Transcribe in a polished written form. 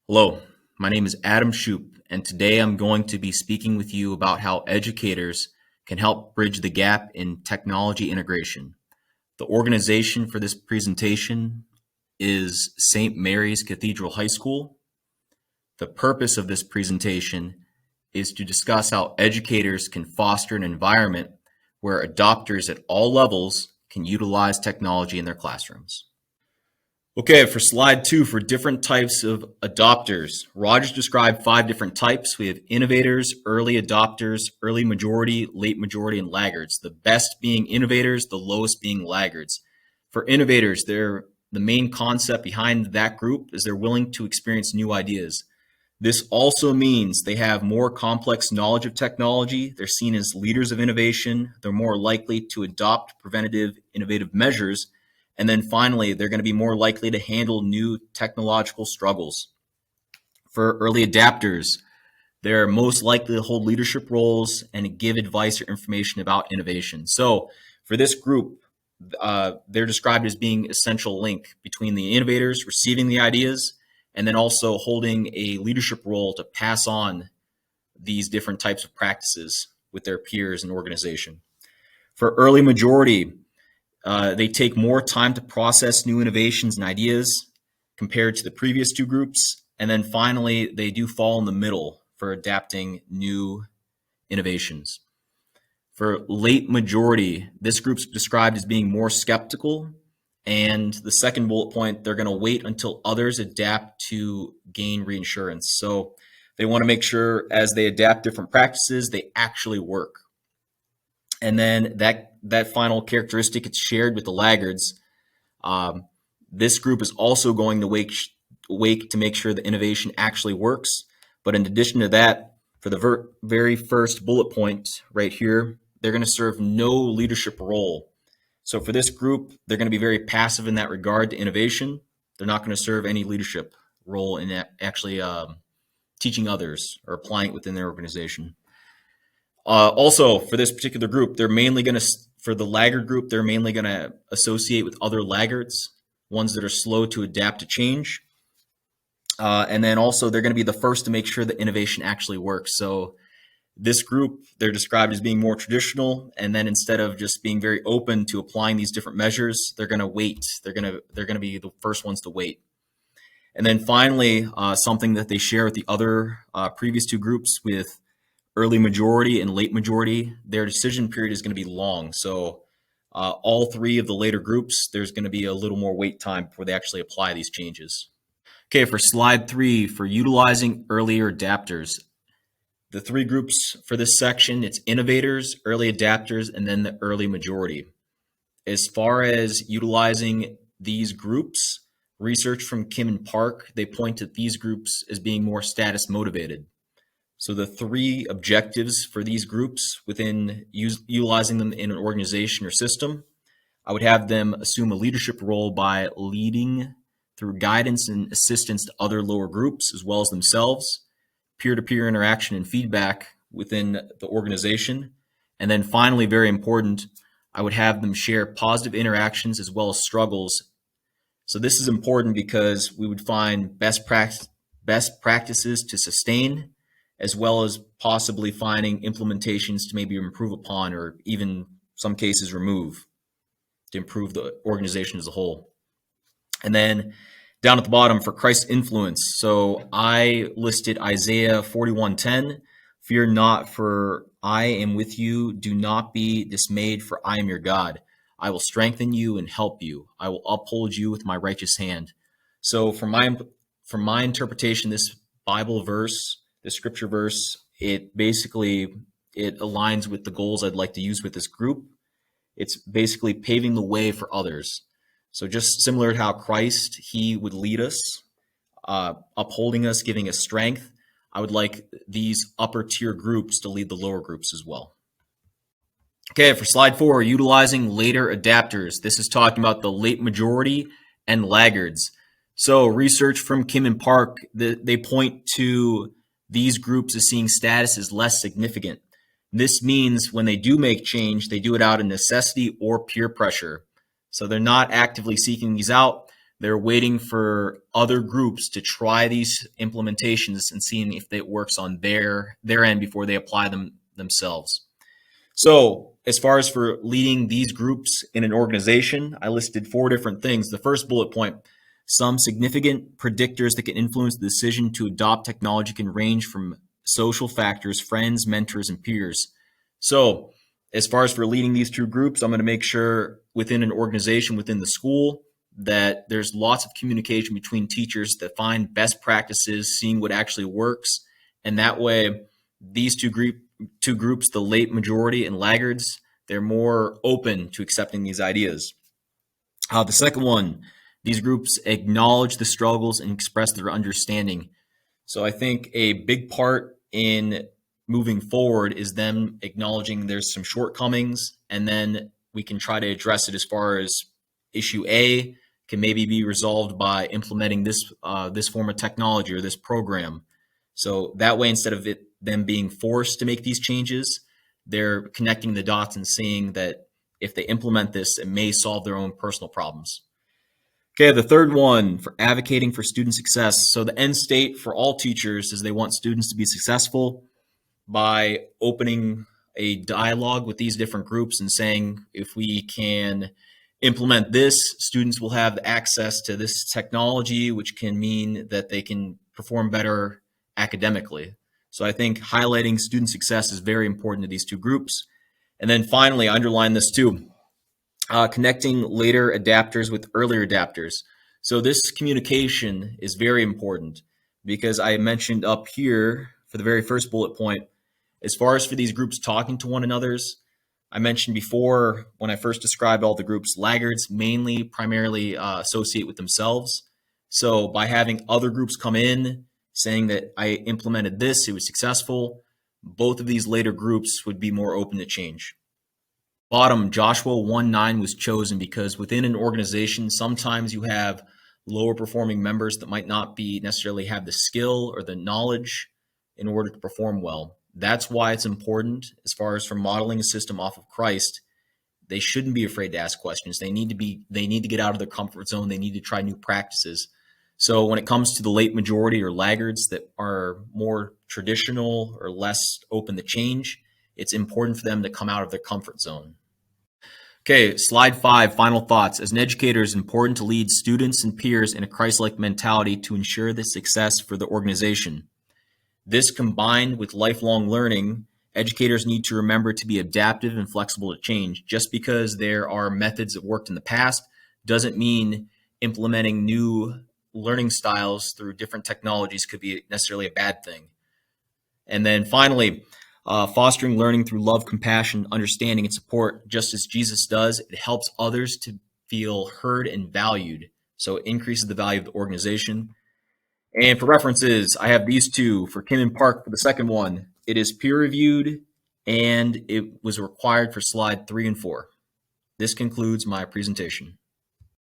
Hello, my name is Adam Shoup, and today I'm going to be speaking with you about how educators can help bridge the gap in technology integration. The organization for this presentation is St. Mary's Cathedral High School. The purpose of this presentation is to discuss how educators can foster an environment where adopters at all levels can utilize technology in their classrooms. Okay, for slide 2, for different types of adopters, Rogers described 5 different types. We have innovators, early adopters, early majority, late majority, and laggards. The best being innovators, the lowest being laggards. For innovators, the main concept behind that group is they're willing to experience new ideas. This also means they have more complex knowledge of technology. They're seen as leaders of innovation. They're more likely to adopt preventative, innovative measures. And then finally, they're going to be more likely to handle new technological struggles. For early adapters, they're most likely to hold leadership roles and give advice or information about innovation. So for this group, they're described as being essential link between the innovators receiving the ideas and then also holding a leadership role to pass on these different types of practices with their peers and organization. For early majority, they take more time to process new innovations and ideas compared to the previous 2 groups. And then finally, they do fall in the middle for adapting new innovations. For late majority, this group's described as being more skeptical. And the second bullet point, they're going to wait until others adapt to gain reassurance. So they want to make sure as they adapt different practices, they actually work. And then that final characteristic, it's shared with the laggards. This group is also going to wait to make sure the innovation actually works. But in addition to that, for the very first bullet point right here, they're going to serve no leadership role. So for this group, they're going to be very passive in that regard to innovation. They're not going to serve any leadership role in actually teaching others or applying it within their organization. Also, for this particular group, they're mainly going to, for the laggard group, they're mainly going to associate with other laggards, ones that are slow to adapt to change. And then also, they're going to be the first to make sure that innovation actually works. So this group, they're described as being more traditional. And then instead of just being very open to applying these different measures, they're going to wait. They're going to be the first ones to wait. And then finally, something that they share with the other previous 2 groups with early majority and late majority, their decision period is going to be long. So all 3 of the later groups, there's going to be a little more wait time before they actually apply these changes. Okay, for slide 3, for utilizing earlier adapters, the 3 groups for this section, it's innovators, early adapters, and then the early majority. As far as utilizing these groups, research from Kim and Park, they point to these groups as being more status motivated. So the 3 objectives for these groups within utilizing them in an organization or system, I would have them assume a leadership role by leading through guidance and assistance to other lower groups as well as themselves, peer-to-peer interaction and feedback within the organization. And then finally, very important, I would have them share positive interactions as well as struggles. So this is important because we would find best practices to sustain, as well as possibly finding implementations to maybe improve upon or even some cases remove to improve the organization as a whole. And then down at the bottom for Christ's influence. So I listed Isaiah 41:10, "Fear not, for I am with you. Do not be dismayed, for I am your God. I will strengthen you and help you. I will uphold you with my righteous hand." So from my interpretation, this Bible verse, the scripture verse, it aligns with the goals I'd like to use with this group. It's basically paving the way for others. So just similar to how Christ, he would lead us, upholding us, giving us strength, I would like these upper tier groups to lead the lower groups as well. Okay, for slide 4, utilizing later adapters. This is talking about the late majority and laggards. So research from Kim and Park, they point to these groups as seeing status as less significant. This means when they do make change, they do it out of necessity or peer pressure. So they're not actively seeking these out. They're waiting for other groups to try these implementations and seeing if it works on their end before they apply them themselves. So, as far as for leading these groups in an organization, I listed 4 different things. The first bullet point, some significant predictors that can influence the decision to adopt technology can range from social factors, friends, mentors, and peers. So, as far as for leading these 2 groups, I'm going to make sure within an organization, within the school, that there's lots of communication between teachers that find best practices, seeing what actually works. And that way, these two groups, the late majority and laggards, they're more open to accepting these ideas. The second one, these groups acknowledge the struggles and express their understanding. So I think a big part in moving forward is them acknowledging there's some shortcomings, and then we can try to address it as far as issue A can maybe be resolved by implementing this form of technology or this program. So that way, instead of them being forced to make these changes, they're connecting the dots and seeing that if they implement this, it may solve their own personal problems. Okay, the third one, for advocating for student success. So the end state for all teachers is they want students to be successful by opening a dialogue with these different groups and saying, if we can implement this, students will have access to this technology, which can mean that they can perform better academically. So I think highlighting student success is very important to these 2 groups. And then finally, I underline this too, connecting later adapters with earlier adapters. So this communication is very important because I mentioned up here for the very first bullet point, as far as for these groups talking to one another's, I mentioned before when I first described all the groups, laggards primarily associate with themselves. So by having other groups come in saying that I implemented this, it was successful, both of these later groups would be more open to change. Bottom, Joshua 1:9 was chosen because within an organization, sometimes you have lower performing members that might not be necessarily have the skill or the knowledge in order to perform well. That's why it's important as far as for modeling a system off of Christ. They shouldn't be afraid to ask questions. They need to get out of their comfort zone. They need to try new practices. So when it comes to the late majority or laggards that are more traditional or less open to change, it's important for them to come out of their comfort zone. Okay, slide 5, final thoughts. As an educator, it's important to lead students and peers in a Christ-like mentality to ensure the success for the organization. This, combined with lifelong learning, educators need to remember to be adaptive and flexible to change. Just because there are methods that worked in the past doesn't mean implementing new learning styles through different technologies could be necessarily a bad thing. And then finally, fostering learning through love, compassion, understanding, and support, just as Jesus does. It helps others to feel heard and valued. So it increases the value of the organization. And for references, I have these 2 for Kim and Park for the second one. It is peer-reviewed, and it was required for slide 3 and 4. This concludes my presentation.